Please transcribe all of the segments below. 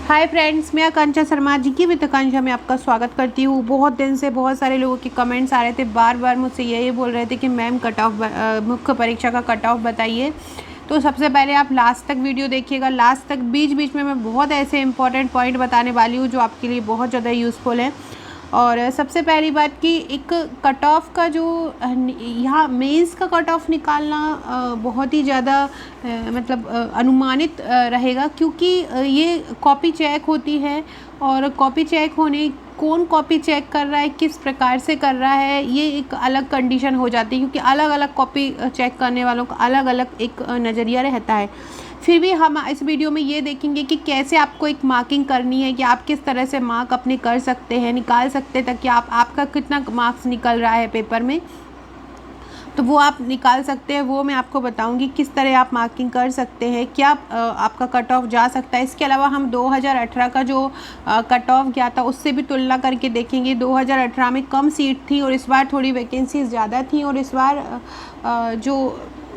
Hi friends, मैं आकांक्षा शर्मा जी की with आकांक्षा में आपका स्वागत करती हूँ। बहुत दिन से बहुत सारे लोगों के कमेंट्स आ रहे थे, बार बार मुझसे यही बोल रहे थे कि मैम कट ऑफ मुख्य परीक्षा का कट ऑफ बताइए। तो सबसे पहले आप लास्ट तक वीडियो देखिएगा। लास्ट तक बीच बीच में मैं बहुत ऐसे इंपॉर्टेंट पॉइंट बताने वाली हूँ जो आपके लिए बहुत ज़्यादा यूज़फुल है। और सबसे पहली बात कि एक कट ऑफ का जो यहाँ मेंस का कट ऑफ निकालना बहुत ही ज़्यादा मतलब अनुमानित रहेगा, क्योंकि ये कॉपी चेक होती है। और कॉपी चेक होने कौन कॉपी चेक कर रहा है, किस प्रकार से कर रहा है, ये एक अलग कंडीशन हो जाती है, क्योंकि अलग अलग कॉपी चेक करने वालों का अलग अलग एक नज़रिया रहता है। फिर भी हम इस वीडियो में ये देखेंगे कि कैसे आपको एक मार्किंग करनी है, कि आप किस तरह से मार्क अपने कर सकते हैं, निकाल सकते हैं, ताकि आपका कितना मार्क्स निकल रहा है पेपर में, तो वो आप निकाल सकते हैं। वो मैं आपको बताऊंगी किस तरह आप मार्किंग कर सकते हैं, क्या आपका कट ऑफ जा सकता है। इसके अलावा हम 2018 का जो कट ऑफ गया था उससे भी तुलना करके देखेंगे। 2018 में कम सीट थी और इस बार थोड़ी वैकेंसीज ज़्यादा थी। और इस बार जो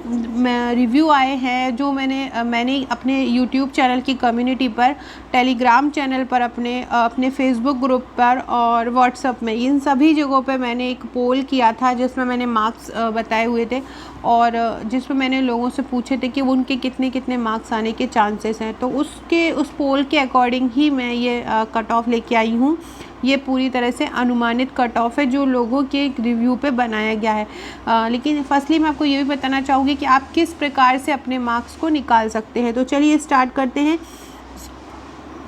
रिव्यू आए हैं, जो मैंने अपने यूट्यूब चैनल की कम्युनिटी पर, टेलीग्राम चैनल पर, अपने फेसबुक ग्रुप पर और व्हाट्सएप में, इन सभी जगहों पे मैंने एक पोल किया था जिसमें मैंने मार्क्स बताए हुए थे और जिसमें मैंने लोगों से पूछे थे कि उनके कितने कितने मार्क्स आने के चांसेस हैं। तो उस पोल के अकॉर्डिंग ही मैं ये कट ऑफ लेके आई हूँ। ये पूरी तरह से अनुमानित कट ऑफ है जो लोगों के रिव्यू पे बनाया गया है। लेकिन फर्स्टली मैं आपको ये भी बताना चाहूँगी कि आप किस प्रकार से अपने मार्क्स को निकाल सकते हैं। तो चलिए स्टार्ट करते हैं।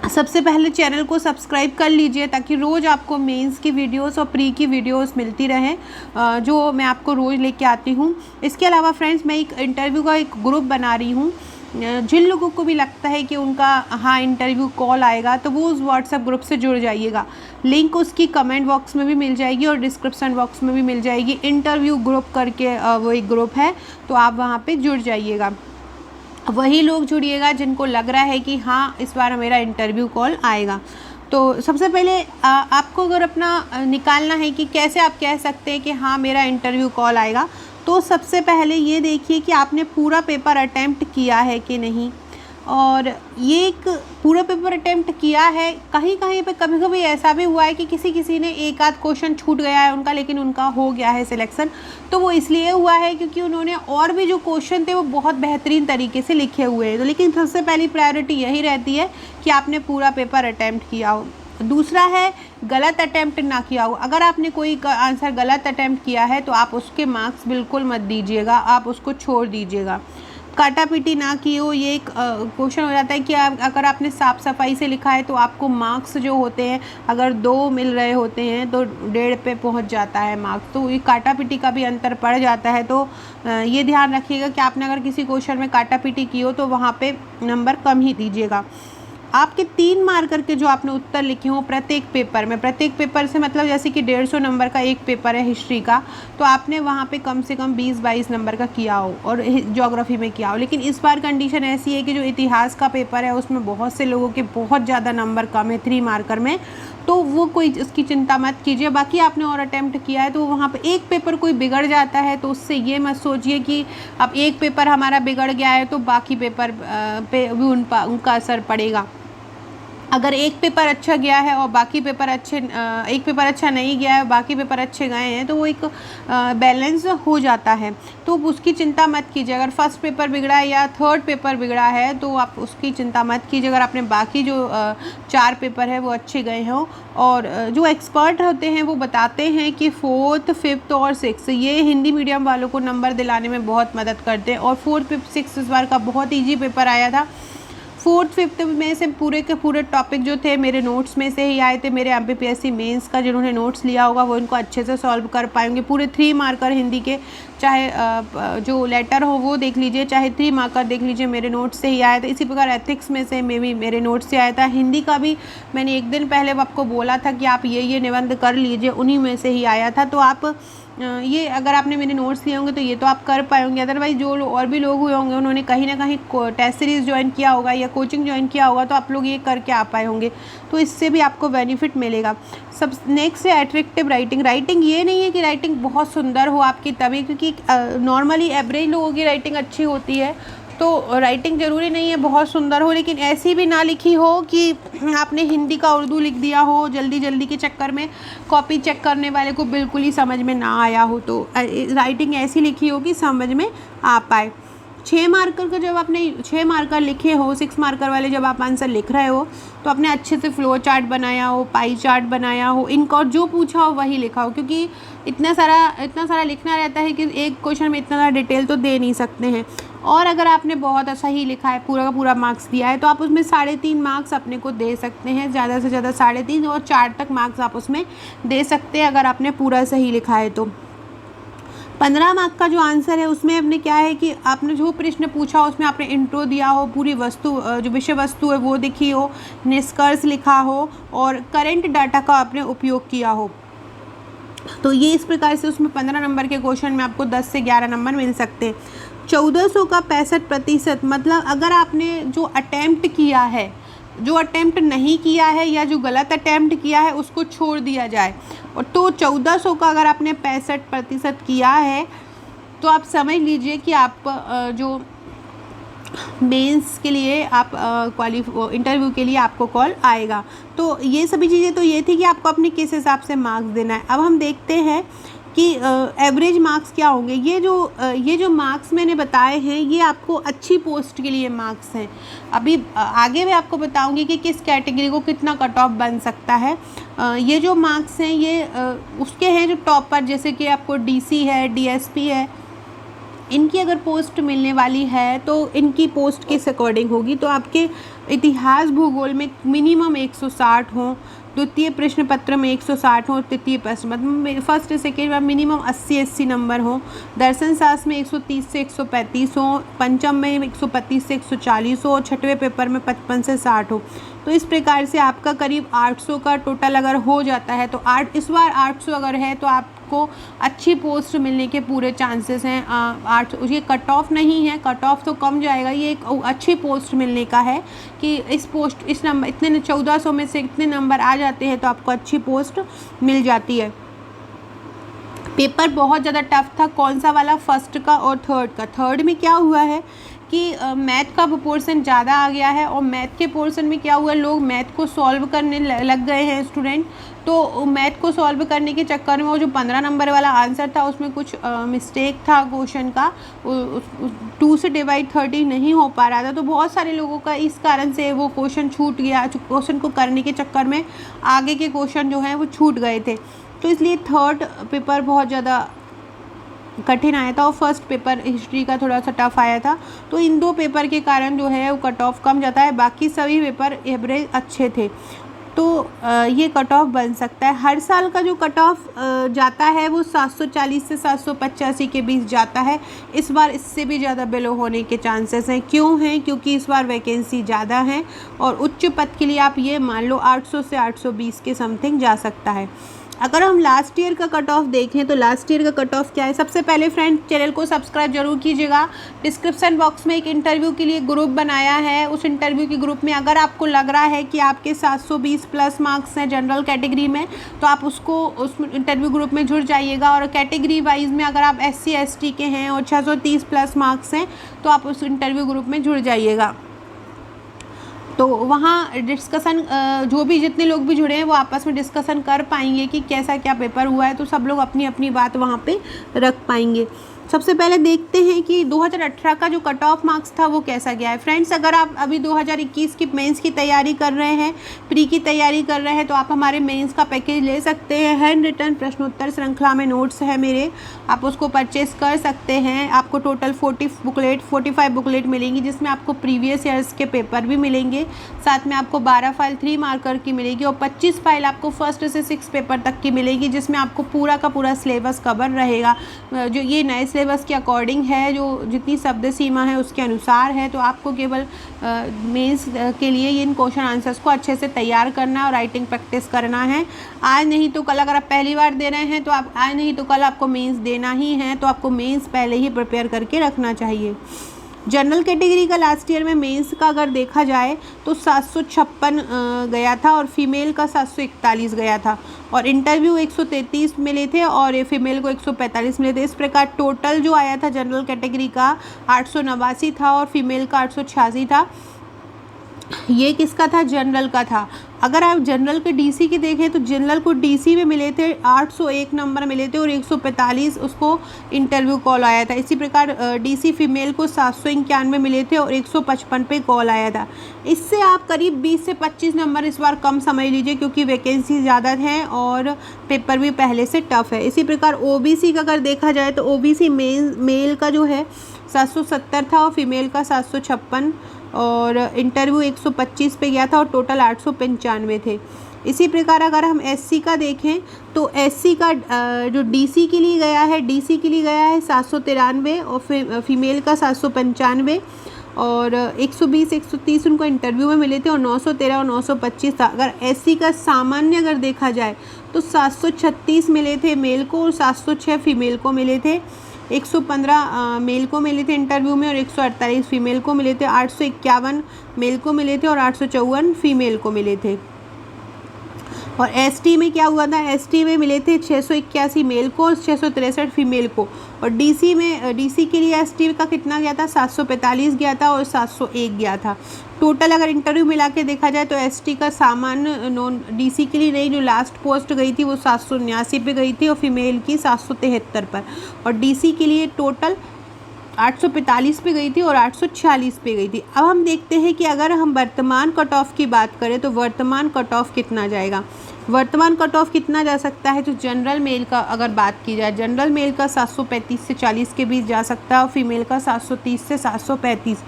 सबसे पहले चैनल को सब्सक्राइब कर लीजिए ताकि रोज़ आपको मेंस की वीडियोस और प्री की वीडियोस मिलती रहे, जो मैं आपको रोज़ लेके आती हूँ। इसके अलावा फ्रेंड्स, मैं एक इंटरव्यू का एक ग्रुप बना रही हूँ। जिन लोगों को भी लगता है कि उनका इंटरव्यू कॉल आएगा, तो वो उस व्हाट्सएप ग्रुप से जुड़ जाइएगा। लिंक उसकी कमेंट बॉक्स में भी मिल जाएगी और डिस्क्रिप्शन बॉक्स में भी मिल जाएगी। इंटरव्यू ग्रुप करके वो एक ग्रुप है, तो आप वहाँ पे जुड़ जाइएगा। वही लोग जुड़िएगा जिनको लग रहा है कि हाँ, इस बार मेरा इंटरव्यू कॉल आएगा। तो सबसे पहले आपको अगर अपना निकालना है कि कैसे आप कह सकते हैं कि हाँ, मेरा इंटरव्यू कॉल आएगा, तो सबसे पहले ये देखिए कि आपने पूरा पेपर अटेम्प्ट किया है कि नहीं। और ये एक पूरा पेपर अटेम्प्ट किया है, कहीं कहीं पे कभी कभी ऐसा भी हुआ है कि किसी ने एक आध क्वेश्चन छूट गया है उनका, लेकिन उनका हो गया है सिलेक्शन। तो वो इसलिए हुआ है क्योंकि उन्होंने और भी जो क्वेश्चन थे वो बहुत बेहतरीन तरीके से लिखे हुए हैं। तो लेकिन सबसे पहली प्रायोरिटी यही रहती है कि आपने पूरा पेपर अटेम्प्ट किया हो। दूसरा है गलत अटेम्प्ट ना किया हो। अगर आपने कोई आंसर गलत अटेम्प्ट किया है तो आप उसके मार्क्स बिल्कुल मत दीजिएगा, आप उसको छोड़ दीजिएगा। काटा पीटी ना की हो, ये एक क्वेश्चन हो जाता है कि अगर आपने साफ़ सफाई से लिखा है तो आपको मार्क्स जो होते हैं, अगर 2 मिल रहे होते हैं तो 1.5 पे पहुंच जाता है मार्क्स। तो ये काटा पीटी का भी अंतर पड़ जाता है। तो ये ध्यान रखिएगा कि आपने अगर किसी क्वेश्चन में काटा पीटी की हो तो वहाँ पे नंबर कम ही दीजिएगा। आपके 3 मार्कर के जो आपने उत्तर लिखे हों प्रत्येक पेपर से मतलब जैसे कि 150 नंबर का एक पेपर है हिस्ट्री का, तो आपने वहाँ पे कम से कम 20-22 नंबर का किया हो और ज्योग्राफी में किया हो। लेकिन इस बार कंडीशन ऐसी है कि जो इतिहास का पेपर है उसमें बहुत से लोगों के बहुत ज़्यादा नंबर कम है 3 मार्कर में, तो वो कोई इसकी चिंता मत कीजिए। बाकी आपने और अटैम्प्ट किया है तो वहाँ पे एक पेपर कोई बिगड़ जाता है तो उससे ये मत सोचिए कि अब एक पेपर हमारा बिगड़ गया है तो बाकी पेपर पे भी उनका असर पड़ेगा। अगर एक पेपर अच्छा गया है और बाकी पेपर एक पेपर अच्छा नहीं गया है, बाकी पेपर अच्छे गए हैं, तो वो एक बैलेंस हो जाता है। तो उसकी चिंता मत कीजिए। अगर फर्स्ट पेपर बिगड़ा है या थर्ड पेपर बिगड़ा है तो आप उसकी चिंता मत कीजिए, अगर आपने बाकी जो 4 पेपर है वो अच्छे गए हों। और जो एक्सपर्ट होते हैं वो बताते हैं कि 4th, 5th और 6th ये हिंदी मीडियम वालों को नंबर दिलाने में बहुत मदद करते हैं। और 4th, 5th, 6th इस बार का बहुत ईजी पेपर आया था। 4th, 5th में से पूरे के पूरे टॉपिक जो थे मेरे नोट्स में से ही आए थे। मेरे MPPSC मेंस का जिन्होंने नोट्स लिया होगा वो इनको अच्छे से सॉल्व कर पाएंगे। पूरे 3 मार्कर हिंदी के, चाहे जो लेटर हो वो देख लीजिए, चाहे 3 मार्कर देख लीजिए, मेरे नोट्स से ही आया था। इसी प्रकार एथिक्स में से मेरे नोट्स से आया था। हिंदी का भी मैंने एक दिन पहले आपको बोला था कि आप ये निबंध कर लीजिए, उन्हीं में से ही आया था। तो आप ये अगर आपने मेरे नोट्स लिए होंगे तो ये तो आप कर पाएंगे। अदरवाइज जो और भी लोग हुए होंगे उन्होंने कहीं ना कहीं टेस्ट सीरीज़ ज्वाइन किया होगा या कोचिंग ज्वाइन किया होगा, तो आप लोग ये करके आ पाए होंगे, तो इससे भी आपको बेनिफिट मिलेगा। सब नेक्स्ट है अट्रैक्टिव राइटिंग। राइटिंग ये नहीं है कि राइटिंग बहुत सुंदर हो आपकी तभी, क्योंकि नॉर्मली एवरेज लोगों की राइटिंग अच्छी होती है, तो राइटिंग ज़रूरी नहीं है बहुत सुंदर हो, लेकिन ऐसी भी ना लिखी हो कि आपने हिंदी का उर्दू लिख दिया हो जल्दी जल्दी के चक्कर में, कॉपी चेक करने वाले को बिल्कुल ही समझ में ना आया हो। तो राइटिंग ऐसी लिखी हो कि समझ में आ पाए। 6 मार्कर का जब आपने 6 मार्कर लिखे हो, 6 मार्कर वाले जब आप आंसर लिख रहे हो तो आपने अच्छे से फ्लो चार्ट बनाया हो, पाई चार्ट बनाया हो, इनका और जो पूछा हो वही लिखा हो, क्योंकि इतना सारा लिखना रहता है कि एक क्वेश्चन में इतना सारा डिटेल तो दे नहीं सकते हैं। और अगर आपने बहुत सही लिखा है, पूरा का पूरा मार्क्स दिया है, तो आप उसमें 3.5 मार्क्स अपने को दे सकते हैं, ज़्यादा से ज़्यादा 3.5 और 4 तक मार्क्स आप उसमें दे सकते हैं अगर आपने पूरा सही लिखा है तो। 15 मार्क का जो आंसर है उसमें आपने क्या है कि आपने जो प्रश्न पूछा उसमें आपने इंट्रो दिया हो, पूरी वस्तु जो विषय वस्तु है वो दिखी हो, निष्कर्ष लिखा हो और करंट डाटा का आपने उपयोग किया हो। तो ये इस प्रकार से उसमें 15 नंबर के क्वेश्चन में आपको 10 से 11 नंबर मिल सकते हैं। 1400 का 65%, मतलब अगर आपने जो अटैम्प्ट किया है, जो अटैम्प्ट नहीं किया है या जो गलत अटैम्प्ट किया है उसको छोड़ दिया जाए, और तो 1400 का अगर आपने 65% किया है तो आप समझ लीजिए कि आप जो मेंस के लिए आप इंटरव्यू के लिए आपको कॉल आएगा। तो ये सभी चीज़ें तो ये थी कि आपको अपने किस हिसाब से मार्क्स देना है। अब हम देखते हैं कि एवरेज मार्क्स क्या होंगे। ये जो मार्क्स मैंने बताए हैं ये आपको अच्छी पोस्ट के लिए मार्क्स हैं। अभी आगे मैं आपको बताऊंगी कि किस कैटेगरी को कितना कट ऑफ बन सकता है। ये जो मार्क्स हैं ये उसके हैं जो टॉपर, जैसे कि आपको डीसी है, डीएसपी है, इनकी अगर पोस्ट मिलने वाली है तो इनकी पोस्ट किस अकॉर्डिंग होगी। तो आपके इतिहास भूगोल में मिनिमम 160 हों, द्वितीय प्रश्न पत्र में 160 हो, तृतीय प्रश्न मतलब फर्स्ट सेकेंड में मिनिमम 80 नंबर हो, दर्शन शास्त्र में 130 से 135 हो, पंचम में 125 से 140 हो और छठवें पेपर में 55 से 60 हो। तो इस प्रकार से आपका करीब 800 का टोटल अगर हो जाता है तो इस बार 800 अगर है तो आपको अच्छी पोस्ट मिलने के पूरे चांसेस हैं। 800 ये कट ऑफ नहीं है, कट ऑफ तो कम जाएगा, ये एक अच्छी पोस्ट मिलने का है कि इस नंबर इतने 1400 में से इतने नंबर आ जाते हैं तो आपको अच्छी पोस्ट मिल जाती है। पेपर बहुत ज़्यादा टफ था, कौन सा वाला, फर्स्ट का और थर्ड का। थर्ड में क्या हुआ है कि मैथ का पोर्शन ज़्यादा आ गया है और मैथ के पोर्शन में क्या हुआ, लोग मैथ को सॉल्व करने लग गए हैं स्टूडेंट। तो मैथ को सॉल्व करने के चक्कर में वो जो 15 नंबर वाला आंसर था उसमें कुछ मिस्टेक था क्वेश्चन का, 2 से डिवाइड 30 नहीं हो पा रहा था। तो बहुत सारे लोगों का इस कारण से वो क्वेश्चन छूट गया, क्वेश्चन को करने के चक्कर में आगे के क्वेश्चन जो हैं वो छूट गए थे। तो इसलिए थर्ड पेपर बहुत ज़्यादा कठिन आया था और फर्स्ट पेपर हिस्ट्री का थोड़ा सा टफ आया था। तो इन 2 पेपर के कारण जो है वो कट ऑफ कम जाता है, बाकी सभी पेपर एवरेज अच्छे थे। तो ये कट ऑफ बन सकता है। हर साल का जो कट ऑफ जाता है वो 740 से 785 के बीच जाता है। इस बार इससे भी ज़्यादा बिलो होने के चांसेस हैं। क्यों हैं? क्योंकि इस बार वैकेंसी ज़्यादा है और उच्च पद के लिए आप ये मान लो 800 से 820 के समथिंग जा सकता है। अगर हम लास्ट ईयर का कट ऑफ देखें तो लास्ट ईयर का कट ऑफ क्या है। सबसे पहले फ्रेंड चैनल को सब्सक्राइब जरूर कीजिएगा। डिस्क्रिप्शन बॉक्स में एक इंटरव्यू के लिए ग्रुप बनाया है, उस इंटरव्यू के ग्रुप में अगर आपको लग रहा है कि आपके 720 प्लस मार्क्स हैं जनरल कैटेगरी में तो आप उस इंटरव्यू ग्रुप में जुड़ जाइएगा। और कैटेगरी वाइज में अगर आप SC ST के हैं और 630 प्लस मार्क्स हैं तो आप उस इंटरव्यू ग्रुप में जुड़ जाइएगा। तो वहाँ डिस्कशन जो भी जितने लोग भी जुड़े हैं वो आपस में डिस्कशन कर पाएंगे कि कैसा क्या पेपर हुआ है, तो सब लोग अपनी अपनी बात वहाँ पे रख पाएंगे। सबसे पहले देखते हैं कि 2018 का जो कट ऑफ मार्क्स था वो कैसा गया है। फ्रेंड्स अगर आप अभी 2021 की मेंस की तैयारी कर रहे हैं, प्री की तैयारी कर रहे हैं तो आप हमारे मेंस का पैकेज ले सकते हैं। हैंड रिटन प्रश्नोत्तर श्रृंखला में नोट्स है मेरे, आप उसको परचेस कर सकते हैं। आपको टोटल 45 बुकलेट मिलेंगी जिसमें आपको प्रीवियस ईयर्स के पेपर भी मिलेंगे, साथ में आपको 12 फाइल 3 मार्कर की मिलेगी और 25 फाइल आपको फर्स्ट से 6 पेपर तक की मिलेगी जिसमें आपको पूरा का पूरा सिलेबस कवर रहेगा। जो ये नए सिलेबस के अकॉर्डिंग है, जो जितनी शब्द सीमा है उसके अनुसार है। तो आपको केवल मेंस के लिए इन क्वेश्चन आंसर्स को अच्छे से तैयार करना और राइटिंग प्रैक्टिस करना है। आज नहीं तो कल, अगर आप पहली बार दे रहे हैं तो आप आज नहीं तो कल आपको मेंस देना ही है, तो आपको मेंस पहले ही प्रिपेयर करके रखना चाहिए। जनरल कैटेगरी का लास्ट ईयर में मेंस का अगर देखा जाए तो 756 गया था और फीमेल का 741 गया था, और इंटरव्यू 133 मिले थे और फीमेल को 145 मिले थे। इस प्रकार टोटल जो आया था जनरल कैटेगरी का 889 था और फीमेल का 886 था। ये किसका था? जनरल का था। अगर आप जनरल के डीसी की देखें तो जनरल को डीसी में मिले थे 801 नंबर मिले थे और 145 उसको इंटरव्यू कॉल आया था। इसी प्रकार डीसी फीमेल को 791 मिले थे और 155 पे कॉल आया था। इससे आप करीब 20 से 25 नंबर इस बार कम समझ लीजिए, क्योंकि वैकेंसी ज़्यादा हैं और पेपर भी पहले से टफ है। इसी प्रकार ओबीसी का अगर देखा जाए तो ओबीसी मेल का जो है 770 था और फीमेल का 756 और इंटरव्यू 125 पे गया था और टोटल 895 थे। इसी प्रकार अगर हम एससी का देखें तो एससी का जो डीसी के लिए गया है, डीसी के लिए गया है 793 और फीमेल का 795 और 120 130 उनको इंटरव्यू में मिले थे और 913 और 925 था। अगर एससी का सामान्य अगर देखा जाए तो 736 मिले थे मेल को और 706 फीमेल को मिले थे। 115 मेल को मिले थे इंटरव्यू में और 148 फीमेल को मिले थे। 851 मेल को मिले थे और 854 फीमेल को मिले थे। और एसटी में क्या हुआ था? एसटी में मिले थे 681 मेल को और 663 फीमेल को। और डीसी के लिए एसटी का कितना गया था? 745 गया था और 701 गया था। टोटल अगर इंटरव्यू मिला के देखा जाए तो एसटी का सामान्य नॉन डीसी के लिए नहीं, जो लास्ट पोस्ट गई थी वो 779 पे गई थी और फीमेल की 773 पर, और डीसी के लिए टोटल 845 पे गई थी और 846 पे गई थी। अब हम देखते हैं कि अगर हम वर्तमान कट ऑफ की बात करें तो वर्तमान कट ऑफ कितना जाएगा। वर्तमान कट ऑफ कितना जा सकता है? जो जनरल मेल का अगर बात की जाए, जनरल मेल का 735 से 40 के बीच जा सकता है और फीमेल का 730 से 735।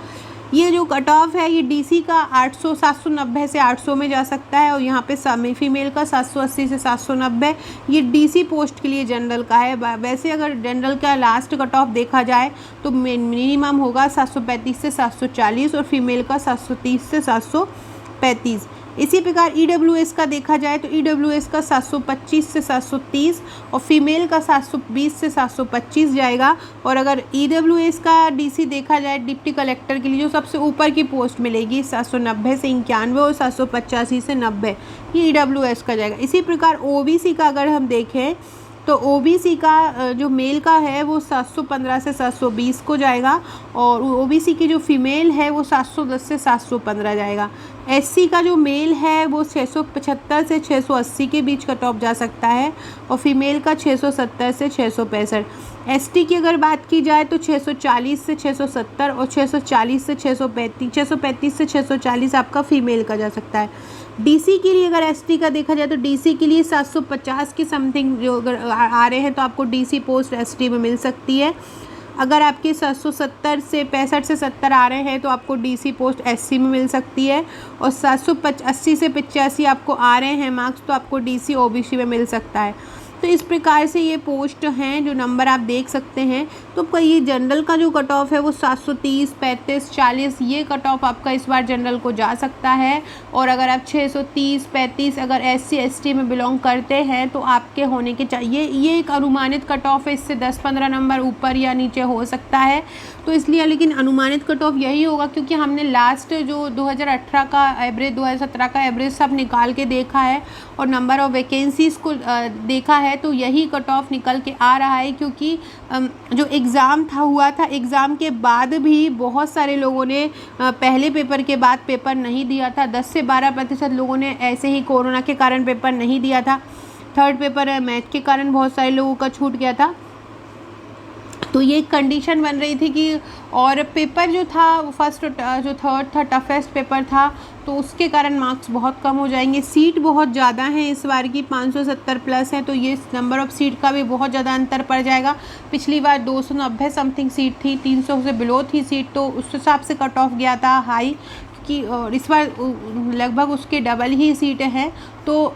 ये जो कट ऑफ है ये डीसी का 790 से 800 में जा सकता है और यहाँ पे फीमेल का 780 से 790। ये डीसी पोस्ट के लिए जनरल का है। वैसे अगर जनरल का लास्ट कट ऑफ देखा जाए तो मिनिमम होगा 735 से 740 और फीमेल का 730 से 735। इसी प्रकार ईडब्ल्यूएस का देखा जाए तो ईडब्ल्यूएस का 725 से 730 और फीमेल का 720 से 725 जाएगा। और अगर ईडब्ल्यूएस का डीसी देखा जाए डिप्टी कलेक्टर के लिए जो सबसे ऊपर की पोस्ट मिलेगी 790 से 91 और 785 से 90, ये ईडब्ल्यूएस का जाएगा। इसी प्रकार ओबीसी का अगर हम देखें तो ओबीसी का जो मेल का है वो 715 से 720 को जाएगा और ओबीसी की जो फीमेल है वो 710 से 715 जाएगा। एससी का जो मेल है वो 675 से 680 के बीच कट ऑफ जा सकता है और फीमेल का 670 से 665। एसटी की अगर बात की जाए तो 640 से 670 और 640 से 635 से 640 आपका फीमेल का जा सकता है। डीसी के लिए अगर एसटी का देखा जाए तो डीसी के लिए 750 के समथिंग जो अगर आ रहे हैं तो आपको डीसी पोस्ट एसटी में मिल सकती है। अगर आपके 770 से 65 से 70 आ रहे हैं तो आपको डीसी पोस्ट एससी में मिल सकती है और 780 से 85 आपको आ रहे हैं मार्क्स तो आपको डीसी ओबीसी में मिल सकता है। तो इस प्रकार से ये पोस्ट हैं जो नंबर आप देख सकते हैं। तो ये जनरल का जो कट ऑफ है वो 730, 35, 40 ये कट ऑफ आपका इस बार जनरल को जा सकता है। और अगर आप 630, 35 अगर एससी एसटी में बिलोंग करते हैं तो आपके होने के चाहिए। ये एक अनुमानित कट ऑफ है, इससे 10-15 नंबर ऊपर या नीचे हो सकता है। तो इसलिए लेकिन अनुमानित कट ऑफ यही होगा क्योंकि हमने लास्ट जो 2018 का एवरेज 2017 का एवरेज सब निकाल के देखा है और नंबर ऑफ वैकेंसीज़ को देखा है तो यही कट ऑफ निकल के आ रहा है। क्योंकि जो एग्ज़ाम हुआ था एग्ज़ाम के बाद भी बहुत सारे लोगों ने पहले पेपर के बाद पेपर नहीं दिया था। 10 से 12% लोगों ने ऐसे ही कोरोना के कारण पेपर नहीं दिया था। थर्ड पेपर मैथ के कारण बहुत सारे लोगों का छूट गया था। तो ये कंडीशन बन रही थी कि और पेपर जो था फर्स्ट जो थर्ड था टफेस्ट पेपर था तो उसके कारण मार्क्स बहुत कम हो जाएंगे। सीट बहुत ज़्यादा हैं इस बार की 570 प्लस है तो ये नंबर ऑफ़ सीट का भी बहुत ज़्यादा अंतर पड़ जाएगा। पिछली बार 290 समथिंग सीट थी, 300 से बिलो थी सीट तो उस हिसाब से कट ऑफ गया था हाई कि और इस बार लगभग उसके डबल ही सीटें हैं। तो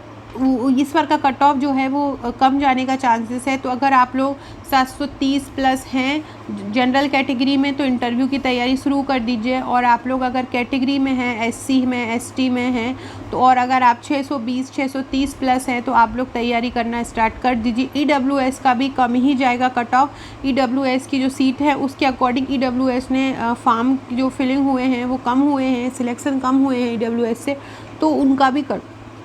इस बार का कट ऑफ जो है वो कम जाने का चांसेस है। तो अगर आप लोग 730 प्लस हैं जनरल कैटेगरी में तो इंटरव्यू की तैयारी शुरू कर दीजिए। और आप लोग अगर कैटेगरी में हैं, एससी में, एसटी में हैं तो, और अगर आप 620 630 प्लस हैं तो आप लोग तैयारी करना स्टार्ट कर दीजिए। ईडब्ल्यूएस का भी कम ही जाएगा कट ऑफ। ईडब्ल्यूएस की जो सीट है उसके अकॉर्डिंग ईडब्ल्यूएस ने फॉर्म जो फिलिंग हुए हैं वो कम हुए हैं, सिलेक्शन कम हुए हैं ईडब्ल्यूएस से, तो उनका भी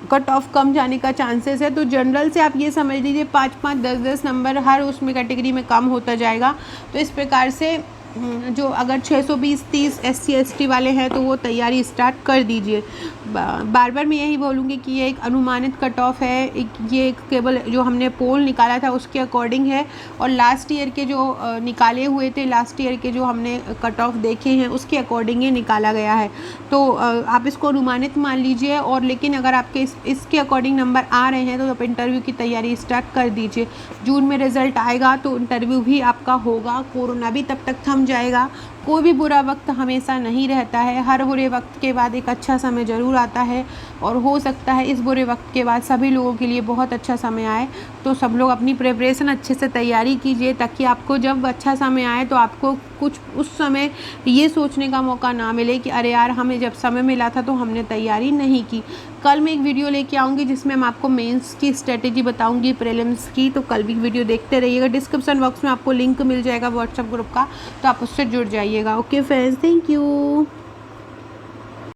कट ऑफ कम जाने का चांसेस है। तो जनरल से आप ये समझ लीजिए 5-5 10-10 नंबर हर उसमें कैटेगरी में कम होता जाएगा। तो इस प्रकार से जो अगर 620-30 एससी एसटी वाले हैं तो वो तैयारी स्टार्ट कर दीजिए। बार बार मैं यही बोलूँगी कि ये एक अनुमानित कट ऑफ है, ये केवल जो हमने पोल निकाला था उसके अकॉर्डिंग है, और लास्ट ईयर के जो निकाले हुए थे, लास्ट ईयर के जो हमने कट ऑफ देखे हैं उसके अकॉर्डिंग ये निकाला गया है। तो आप इसको अनुमानित मान लीजिए। और लेकिन अगर आपके इसके अकॉर्डिंग नंबर आ रहे हैं तो आप इंटरव्यू की तैयारी स्टार्ट कर दीजिए। जून में रिज़ल्ट आएगा तो इंटरव्यू भी आपका होगा, कोरोना भी तब तक थम जाएगा। कोई भी बुरा वक्त हमेशा नहीं रहता है, हर बुरे वक्त के बाद एक अच्छा समय ज़रूर आता है, और हो सकता है इस बुरे वक्त के बाद सभी लोगों के लिए बहुत अच्छा समय आए। तो सब लोग अपनी प्रिपरेशन अच्छे से तैयारी कीजिए ताकि आपको जब अच्छा समय आए तो आपको कुछ उस समय ये सोचने का मौका ना मिले कि अरे यार हमें जब समय मिला था तो हमने तैयारी नहीं की। कल मैं एक वीडियो लेके आऊँगी जिसमें मैं आपको मेंस की स्ट्रेटेजी बताऊँगी, प्रीलिम्स की, तो कल भी वीडियो देखते रहिएगा। डिस्क्रिप्शन बॉक्स में आपको लिंक मिल जाएगा व्हाट्सएप ग्रुप का, तो आप उससे जुड़ जाइएगा। Okay friends, thank you.